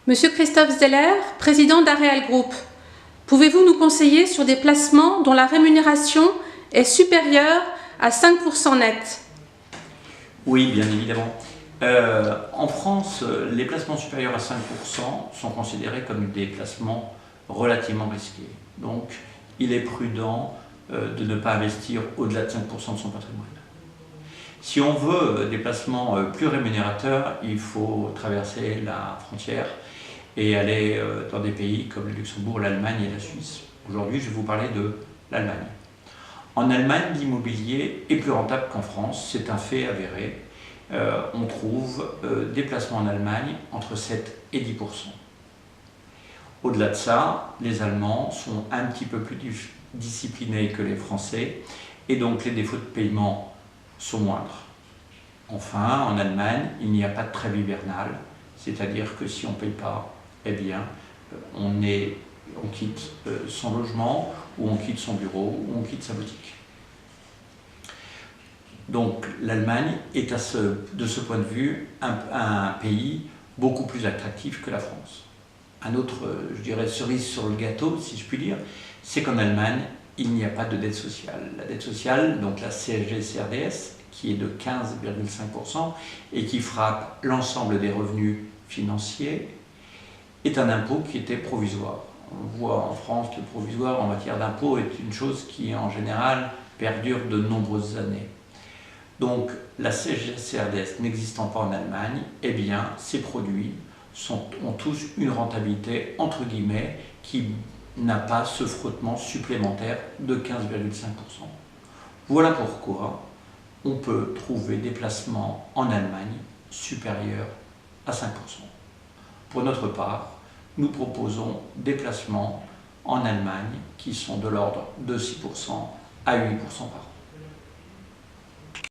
Monsieur Christophe Zeller, président d'Areal Group, pouvez-vous nous conseiller sur des placements dont la rémunération est supérieure à 5% net? Oui, bien évidemment. En France, les placements supérieurs à 5% sont considérés comme des placements relativement risqués. Donc, il est prudent de ne pas investir au-delà de 5% de son patrimoine. Si on veut des placements plus rémunérateurs, il faut traverser la frontière et aller dans des pays comme le Luxembourg, l'Allemagne et la Suisse. Aujourd'hui, je vais vous parler de l'Allemagne. En Allemagne, l'immobilier est plus rentable qu'en France, c'est un fait avéré. On trouve des placements en Allemagne entre 7 et 10%. Au-delà de ça, les Allemands sont un petit peu plus disciplinés que les Français et donc les défauts de paiement sont moindres. Enfin, en Allemagne, il n'y a pas de trêve hivernale, c'est-à-dire que si on ne paye pas, eh bien, on quitte son logement, ou on quitte son bureau, ou on quitte sa boutique. Donc l'Allemagne est de ce point de vue un pays beaucoup plus attractif que la France. Un autre, je dirais, cerise sur le gâteau, si je puis dire, c'est qu'en Allemagne, il n'y a pas de dette sociale. La dette sociale, donc la CSG-CRDS, qui est de 15,5% et qui frappe l'ensemble des revenus financiers, est un impôt qui était provisoire. On voit en France le provisoire en matière d'impôt est une chose qui en général perdure de nombreuses années. Donc la CSG-CRDS n'existant pas en Allemagne, eh bien ces produits ont tous une rentabilité entre guillemets qui n'a pas ce frottement supplémentaire de 15,5%. Voilà pourquoi on peut trouver des placements en Allemagne supérieurs à 5%. Pour notre part, nous proposons des placements en Allemagne qui sont de l'ordre de 6% à 8% par an.